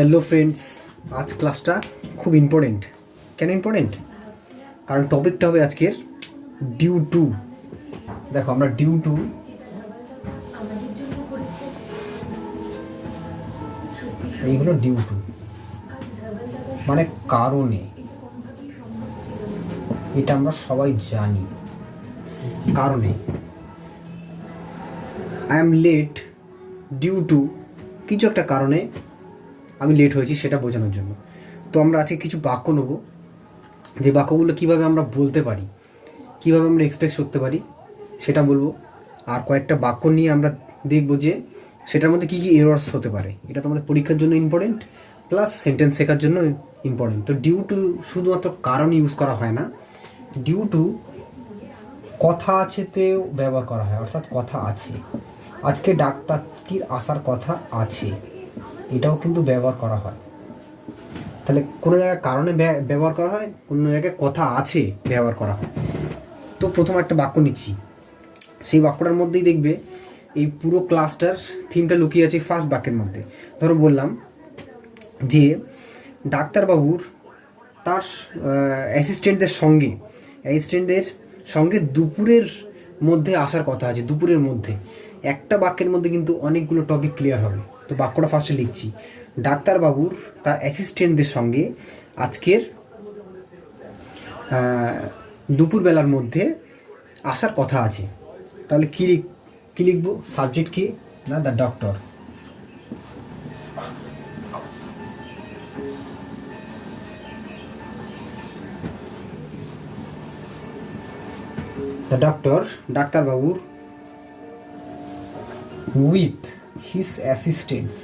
Hello friends, আজ ক্লাসটা খুব ইম্পর্টেন্ট। কেন ইম্পর্টেন্ট? কারণ টপিকটা হবে আজকের ডিউ টু। দেখো, আমরা ডিউ টু এই হলো ডিউ টু মানে কারণে। এটা আমরা সবাই জানি, কারণে। I am late due to, কিছু একটা কারণে আমি লেট হয়েছি সেটা বোঝানোর জন্য। তো আমরা আজকে কিছু বাক্য নেব, যে বাক্যগুলো কীভাবে আমরা বলতে পারি, কীভাবে আমরা এক্সপ্রেস করতে পারি সেটা বলবো। আর কয়েকটা বাক্য নিয়ে আমরা দেখব যে সেটার মধ্যে কী কী এরর্স হতে পারে। এটা তোমাদের পরীক্ষার জন্য ইম্পর্টেন্ট, প্লাস সেন্টেন্স শেখার জন্য ইম্পর্টেন্ট। তো ডিউ টু শুধুমাত্র কারণ ইউজ করা হয় না, ডিউ টু কথা আছেতেও ব্যবহার করা হয়। অর্থাৎ কথা আছে, আজকে ডাক্তারটির আসার কথা আছে, এটাও কিন্তু ব্যবহার করা হয়। তাহলে কোনো জায়গায় কারণে ব্যবহার করা হয়, কোনো জায়গায় কথা আছে ব্যবহার করা হয়। তো প্রথম একটা বাক্য নিচ্ছি, সেই বাক্যটার মধ্যেই দেখবে এই পুরো ক্লাসটার থিমটা লুকিয়ে আছে ফার্স্ট বাক্যের মধ্যে। ধরো বললাম যে ডাক্তারবাবুর তার অ্যাসিস্ট্যান্টদের সঙ্গে দুপুরের মধ্যে আসার কথা আছে। দুপুরের মধ্যে একটা বাক্যের মধ্যে কিন্তু অনেকগুলো টপিক ক্লিয়ার হবে। তো বাক্যটা ফার্স্টে লিখছি, ডাক্তারবাবুর তার অ্যাসিস্ট্যান্টদের সঙ্গে আজকের দুপুরবেলার মধ্যে আসার কথা আছে। তাহলে কী লিখবো? সাবজেক্ট কি না, দ্য ডক্টর। দ্য ডক্টর, ডাক্তারবাবুর with his assistants,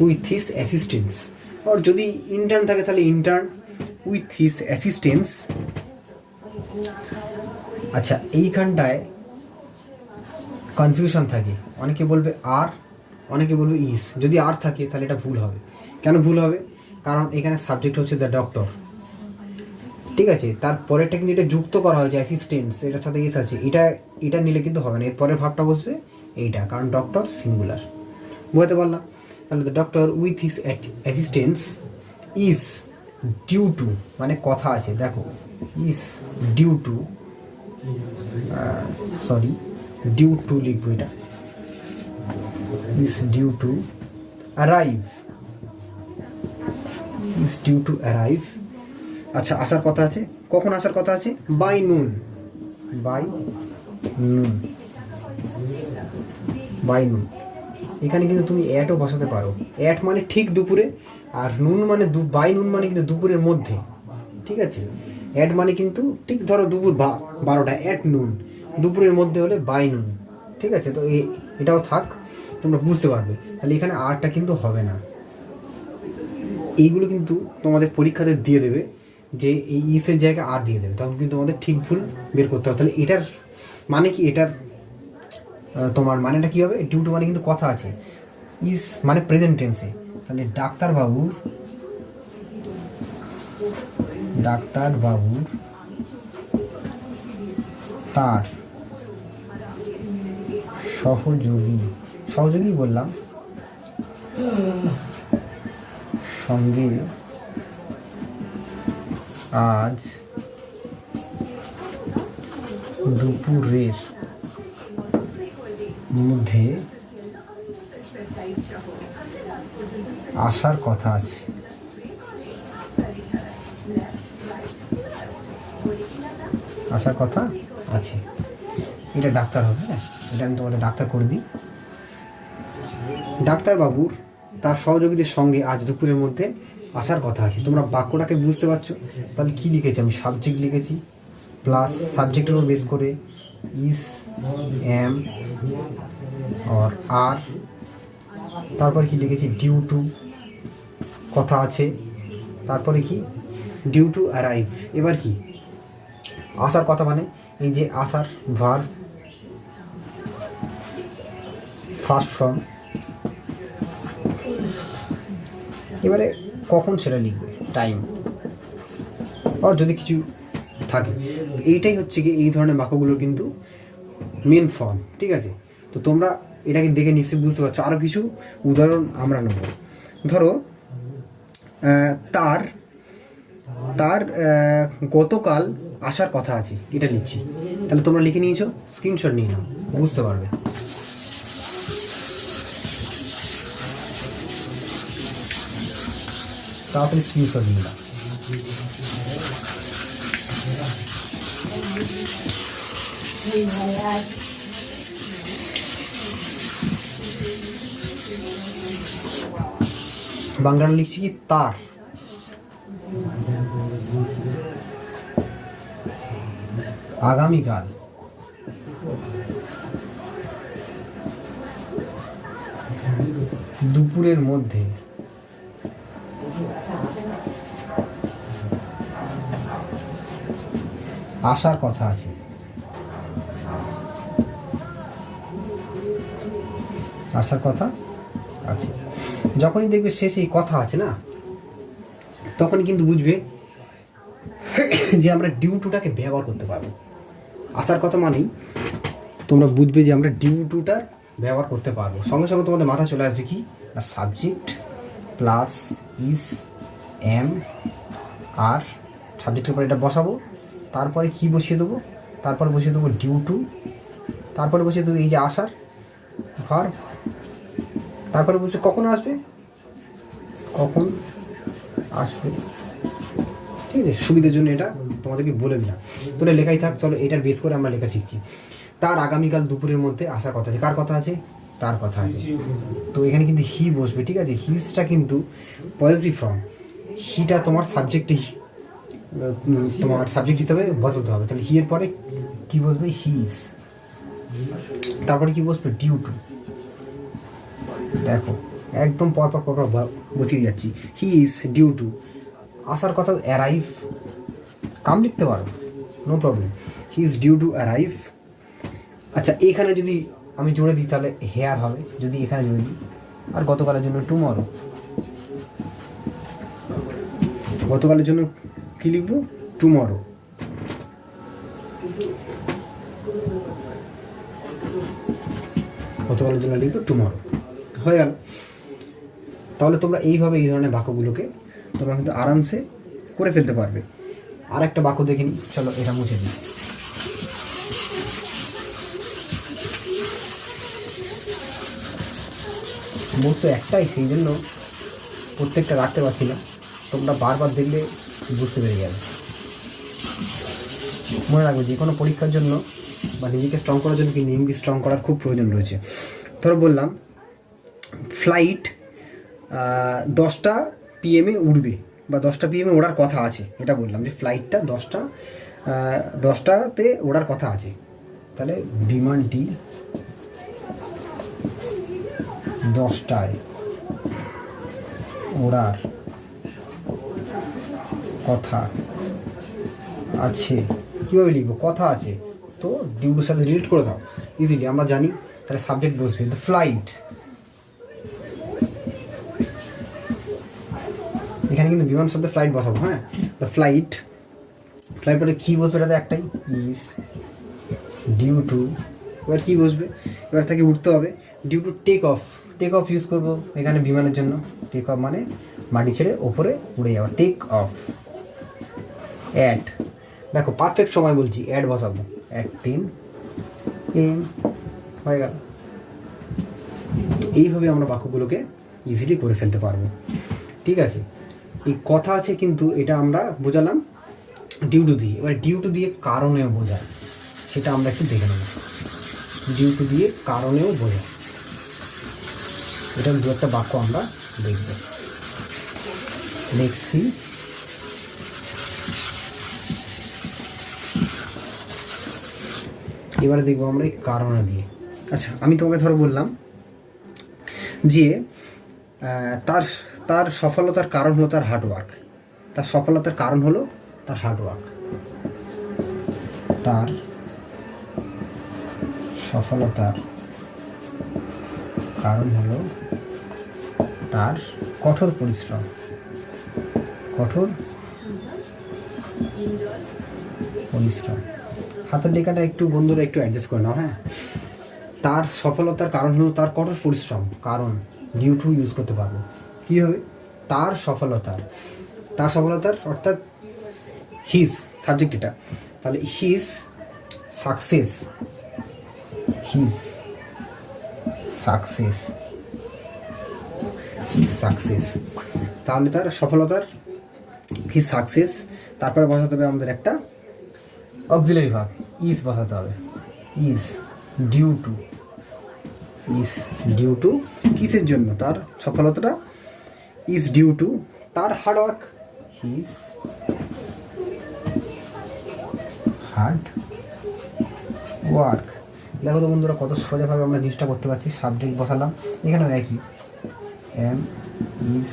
with his assistants. আর যদি ইন্টার্ন থাকে তাহলে ইন্টার্ন উইথ হিজ অ্যাসিস্ট্যান্টস। আচ্ছা, এইখানটায় কনফিউশন থাকে, অনেকে বলবে আর, অনেকে বলবে ইস। যদি আর থাকে তাহলে এটা ভুল হবে। কেন ভুল হবে? কারণ এখানে সাবজেক্ট হচ্ছে দ্য ডক্টর, ঠিক আছে। তারপরেরটা কিন্তু এটা যুক্ত করা হয়েছে অ্যাসিস্ট্যান্টস, এটার সাথে ইস আছে। এটা নিলে কিন্তু হবে না, এরপরের ভাবটা বসবে এইটা, কারণ ডক্টর সিঙ্গুলার। বুঝতে পারলাম? তাহলে the doctor with his assistants is due to মানে কথা আছে। দেখো, is due to, due to লিখবো, এটা is due to arrive, is due to arrive. আচ্ছা, আসার কথা আছে। কখন আসার কথা আছে? বাই নুন, বাই নুন, বাই নুন। এখানে কিন্তু তুমি অ্যাটও বসাতে পারো। অ্যাট মানে ঠিক দুপুরে, আর নুন মানে বাই নুন মানে কিন্তু দুপুরের মধ্যে, ঠিক আছে। অ্যাট মানে কিন্তু ঠিক ধরো দুপুর 12টা, অ্যাট নুন, দুপুরের মধ্যে হলে বাই নুন, ঠিক আছে। তো এটাও থাক, তোমরা বুঝতে পারবে। তাহলে এখানে আরটা কিন্তু হবে না। এইগুলো কিন্তু তোমাদের পরীক্ষাতে দিয়ে দেবে, যে এই ইসের জায়গায় আর দিয়ে দেবে, তখন কিন্তু তোমাদের ঠিক ভুল বের করতে হবে। তাহলে এটার মানে কি? এটার তোমার মানেটা কী হবে? ডিউ টু মানে কিন্তু কথা আছে, ইস মানে প্রেজেন্ট টেন্সে। তাহলে ডাক্তারবাবুর তার সহযোগী বললাম সঙ্গে আজ দুপুরের মধ্যে আসার কথা আছে। আসার কথা আছে, এটা ডাক্তার হবে। হ্যাঁ, এটা আমি তোমাদের ডাক্তার করে দিই। ডাক্তারবাবুর তার সহযোগীদের সঙ্গে আজ দুপুরের মধ্যে আসার কথা আছে। তোমরা বাক্যটাকে বুঝতে পারছো? তাহলে কী লিখেছি আমি? সাবজেক্ট লিখেছি, প্লাস সাবজেক্টের উপর বেস করে ইস, এম আর আর, তারপর কি লিখেছি? ডিউ টু, কথা আছে। তারপরে কি? Due to arrive. এবার কি? আসার কথা মানে এই যে আসার ভার্ব, ফার্স্ট ফর্ম। এবারে কখন সেটা লিখবে, টাইম। আর যদি কিছু থাকে। এইটাই হচ্ছে কি এই ধরনের বাক্যগুলোর কিন্তু মেন ফর্ম, ঠিক আছে? তো তোমরা এটাকে দেখে নিশ্চয়ই বুঝতে পারছো। আরও কিছু উদাহরণ আমরা নেব। ধরো তার তার গতকাল আসার কথা আছে, এটা লিখছি। তাহলে তোমরা লিখে নিয়েছো, স্ক্রিনশট নিয়ে নাও, বুঝতে পারবে। তাড়াতাড়ি স্ক্রিনশট নিয়ে নাও। বাংলা লিখছি কি তার আগামীকাল দুপুরের মধ্যে আসার কথা আছে। আসার কথা আছে যখনই দেখবে শেষে কথা আছে না, তখনই কিন্তু বুঝবে যে আমরা ডিউ টুটাকে ব্যবহার করতে পারবো। আসার কথা মানেই তোমরা বুঝবে যে আমরা ডিউ টুটার ব্যবহার করতে পারবো। সঙ্গে সঙ্গে তোমাদের মাথা চলে আসবে কি না, সাবজেক্ট প্লাস ইস এম আর সাবজেক্টের পরে এটা বসাবো, তারপরে কি বসিয়ে দেবো, তারপরে বসিয়ে দেবো ডিউ টু, তারপরে বসিয়ে দেবো এই যে আসার ভার্ব, তারপরে বলছে কখন আসবে, কখন আসবে, ঠিক আছে? সুবিধার জন্য এটা তোমাদেরকে বলে দিলাম। তো এটা লেখাই থাক। চলো এটার বেস করে আমরা লেখা শিখছি। তার আগামীকাল দুপুরের মধ্যে আসার কথা আছে। কার কথা আছে? তার কথা আছে। তো এখানে কিন্তু হি বসবে, ঠিক আছে? হিজটা কিন্তু পজিটিভ ফর্ম, হিটা তোমার সাবজেক্টে তোমার সাবজেক্ট হিসাবে বসাতে হবে। তাহলে হি এর পরে কি বসবে? হিজ। তারপরে কি বসবে? Due to. দেখো একদম পরপর বসিয়ে যাচ্ছি। He is due to. আসার কথা অ্যারাইভ, কাম লিখতে পারো, no problem. He is due to arrive. আচ্ছা এখানে যদি আমি জোরে দিই তাহলে হেয়ার হবে, যদি এখানে জোরে দিই। আর গতকালের জন্য টুমরো। গতকালের জন্য কি লিখবো? টুমরো। গতকালের জন্য লিখবো টুমরো। হয়ে গেল। তাহলে তোমরা এইভাবে এই ধরনের বাক্যগুলোকে তোমরা কিন্তু আরামসে করে ফেলতে পারবে। আর একটা বাক্য দেখে নিই, চলো এটা মুছে দিই। মোট তো একটাই, সেই জন্য প্রত্যেকটা রাখতে পারছি না। তোমরা বারবার দেখলে বুঝতে পেরে যাবে। মনে রাখবে যে কোনো পরীক্ষার জন্য বা নিজেকে স্ট্রং করার জন্য কিন্তু ইংলিশ স্ট্রং করার খুব প্রয়োজন রয়েছে। ধরো বললাম ফ্লাইট 10টা PM-এ উঠবে বা 10টা PM-এ ওড়ার কথা আছে। এটা বললাম যে ফ্লাইটটা 10টাতে ওড়ার কথা আছে। তাহলে বিমানটি 10টায় ওড়ার কথা আছে। কীভাবে লিখবো? কথা আছে তো ডিউ টুর সাথে রিলেট করে দাও ইজিলি, আমরা জানি। তাহলে সাবজেক্ট বসবে দ্য ফ্লাইট। এখানে কিন্তু বিমান শব্দে ফ্লাইট বসাবো। হ্যাঁ, দ্য ফ্লাইট। ফ্লাইট পরে কী বসবে? এটা তো একটাই, ইজ ডিউ টু। এবার কী বসবে? এবার তাকে উঠতে হবে। Due to take off. Take off use করবো এখানে বিমানের জন্য। টেক অফ মানে মাটি ছেড়ে ওপরে উড়ে যাওয়া, টেক অফ। অ্যাড, দেখো পারফেক্ট সময় বলছি, অ্যাড বসাবো। At 10 AM। হয়ে গেল। এইভাবে আমরা বাক্যগুলোকে ইজিলি করে ফেলতে পারবো, ঠিক আছে? এই কথা আছে কিন্তু এটা আমরা বোঝালাম ডিউ টু দিয়ে। এবার ডিউ টু দিয়ে কারণেও বোঝায়, সেটা আমরা একটু দেখে নেব। ডিউ টু দিয়ে কারণেও বোঝায়, এটা দু একটা বাক্য আমরা দেখব। দেখছি এবারে দেখবো আমরা এই কারণে দিয়ে। আচ্ছা আমি তোমাকে ধরো বললাম যে তার তার সফলতার কারণ হলো তার হার্ডওয়ার্ক। তার সফলতার কারণ হলো তার হার্ডওয়ার্ক। তার সফলতার কারণ হলো তার কঠোর পরিশ্রম। কঠোর পরিশ্রম। হাতের লেখাটা একটু বন্ধুরা একটু অ্যাডজাস্ট করে নাও, হ্যাঁ। তার সফলতার কারণ হলো তার কঠোর পরিশ্রম, কারণ ডিউ টু ইউজ করতে পারবো। কী হবে? তার সফলতার অর্থাৎ হিজ সাবজেক্ট এটা, তাহলে হিজ সাকসেস, তাহলে তার সফলতার হিজ সাকসেস, তারপরে বসাতে হবে আমাদের একটা অক্সিলারি ভার্ব, ইজ বসাতে হবে। ইজ ডিউ টু কিসের জন্য? তার সফলতাটা ইজ ডিউ টু তার হার্ড ওয়ার্ক। দেখো তো বন্ধুরা কত সোজাভাবে আমরা জিনিসটা করতে পারছি। সাবজেক্ট বসালাম, এখানেও একই, এম ইজ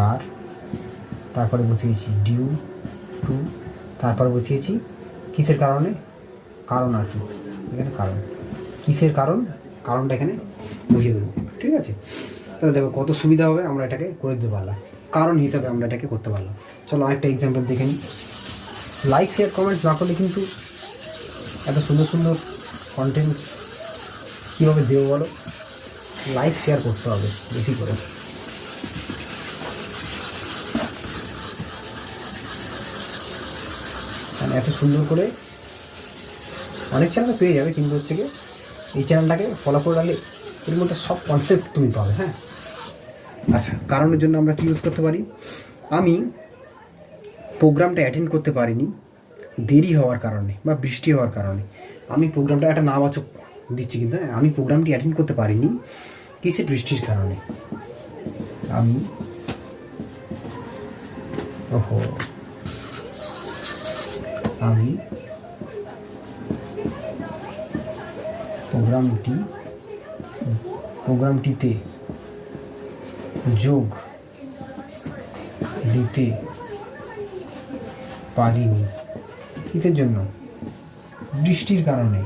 আর, তারপরে বসিয়েছি ডিউ টু, তারপরে বসিয়েছি কিসের কারণে, কারণ আর কি, এখানে কারণ, কিসের কারণটা এখানে বুঝিয়ে দেবো, ঠিক আছে। তাহলে দেখো কত সুবিধা হবে, আমরা এটাকে করে দিতে পারলাম, কারণ হিসাবে আমরা এটাকে করতে পারলাম। চলো আরেকটা এক্সাম্পল দেখে নিই। লাইক শেয়ার কমেন্টস না করলে কিন্তু এত সুন্দর সুন্দর কন্টেন্টস কীভাবে দেবো বলো? লাইক শেয়ার করতে হবে বেশি করে। মানে এত সুন্দর করে অনেক চ্যানেল পেয়ে যাবে, কিন্তু হচ্ছে কি এই চ্যানেলটাকে ফলো করে রাখলে এর মধ্যে সব কনসেপ্ট তুমি পাবে, হ্যাঁ। আচ্ছা, কারণের জন্য আমরা কী ইউজ করতে পারি? আমি প্রোগ্রামটা অ্যাটেন্ড করতে পারিনি দেরি হওয়ার কারণে বা বৃষ্টি হওয়ার কারণে। আমি প্রোগ্রামটা একটা নাবাচক দিচ্ছি, কিন্তু হ্যাঁ, আমি প্রোগ্রামটি অ্যাটেন্ড করতে পারিনি কিসে? বৃষ্টির কারণে। আমি প্রোগ্রামটিতে যোগ দিতে পারিনি কিসের জন্য? বৃষ্টির কারণে।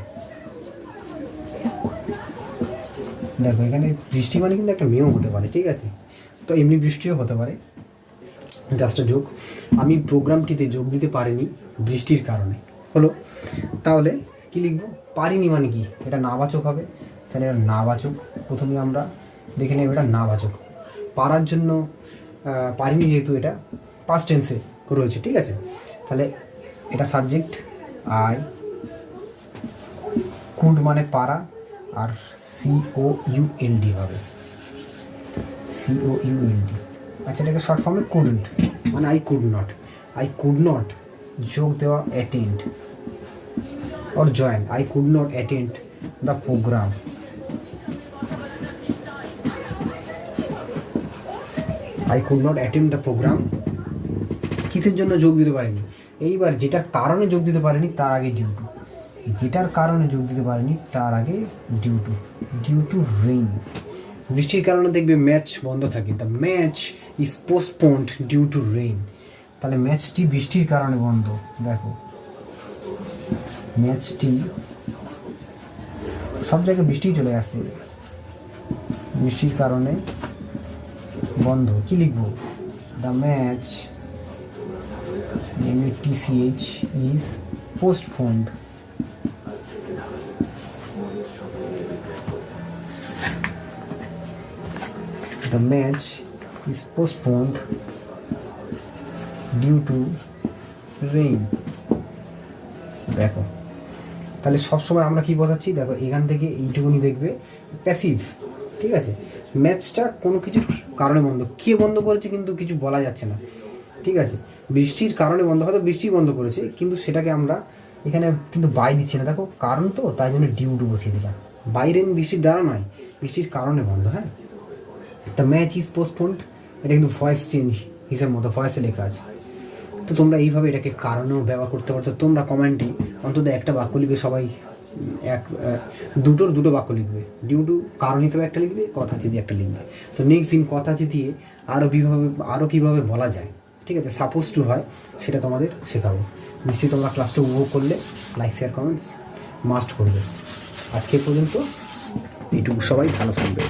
দেখো এখানে বৃষ্টি মানে কিন্তু একটা মেয়েও হতে পারে, ঠিক আছে, তো এমনি বৃষ্টিও হতে পারে, জাস্ট যোগ। আমি প্রোগ্রামটিতে যোগ দিতে পারিনি বৃষ্টির কারণে হলো। তাহলে কি লিখবো? পারিনি মানে কি? এটা নাবাচক হবে, তাহলে এটা নাবাচক। প্রথমে আমরা দেখে নেব এটা নাবাচক। পারার জন্য পারিনি, যেহেতু এটা পাস্ট টেন্সে রয়েছে, ঠিক আছে, তাহলে এটা সাবজেক্ট আই, কুড মানে পারা, আর COULD হবে, COULD। আচ্ছা, এটাকে শর্ট ফর্মে কুডন্ট, মানে আই কুড নট যোগ দেওয়া attend or join, I could not attend the program, কিসের জন্য যোগ দিতে পারিনি? এইবার যেটার কারণে যোগ দিতে পারিনি তার আগে ডিউ টু রেইন। বৃষ্টির কারণে দেখবে ম্যাচ বন্ধ থাকে, the match is postponed due to rain. তাহলে ম্যাচটি বৃষ্টির কারণে বন্ধ। দেখো ম্যাচটি, সব জায়গায় বৃষ্টি চলে আসছে, বৃষ্টির কারণে বন্ধ। কি লিখবো? The match MATCH is postponed. The match is postponed due to rain. দেখো তাহলে সবসময় আমরা কি বোঝাচ্ছি? দেখো এখান থেকে এইটুকুনি দেখবে প্যাসিভ, ঠিক আছে। ম্যাচটা কোনো কিছুর কারণে বন্ধ, কে বন্ধ করেছে কিন্তু কিছু বলা যাচ্ছে না, ঠিক আছে। বৃষ্টির কারণে বন্ধ, হয়তো বৃষ্টি বন্ধ করেছে, কিন্তু সেটাকে আমরা এখানে কিন্তু বাই দিচ্ছি না। দেখো কারণ তো, তাই জন্য ডিউ টু বসিয়ে দিলাম। বাইরে বৃষ্টির দ্বারা নয়, বৃষ্টির কারণে বন্ধ, হ্যাঁ। দ্য ম্যাচ ইজ পোস্টপোন্ড, এটা কিন্তু ভয়েস চেঞ্জ হিসেবে মতো ভয়েসে লেখা আছে। তো তোমরা এইভাবে এটাকে কারণেও ব্যবহার করতে পারতো। তোমরা কমেন্টে অন্তত একটা বাক্য লিখবে, সবাই দুটো বাক্য লিখবে। ডিউ টু কারণ হিসেবে একটা লিখবে, কথা দিয়ে একটা লিখবে। তো নেক্সট দিন কথা দিয়ে আরও কীভাবে বলা যায়, ঠিক আছে, সাপোজ টু হয়, সেটা তোমাদের শেখাবো। নিশ্চয়ই তোমরা ক্লাসটা উপভোগ করলে লাইক শেয়ার কমেন্টস মাস্ট করবে। আজকে পর্যন্ত এইটুকু, সবাই ভালো থাকবে।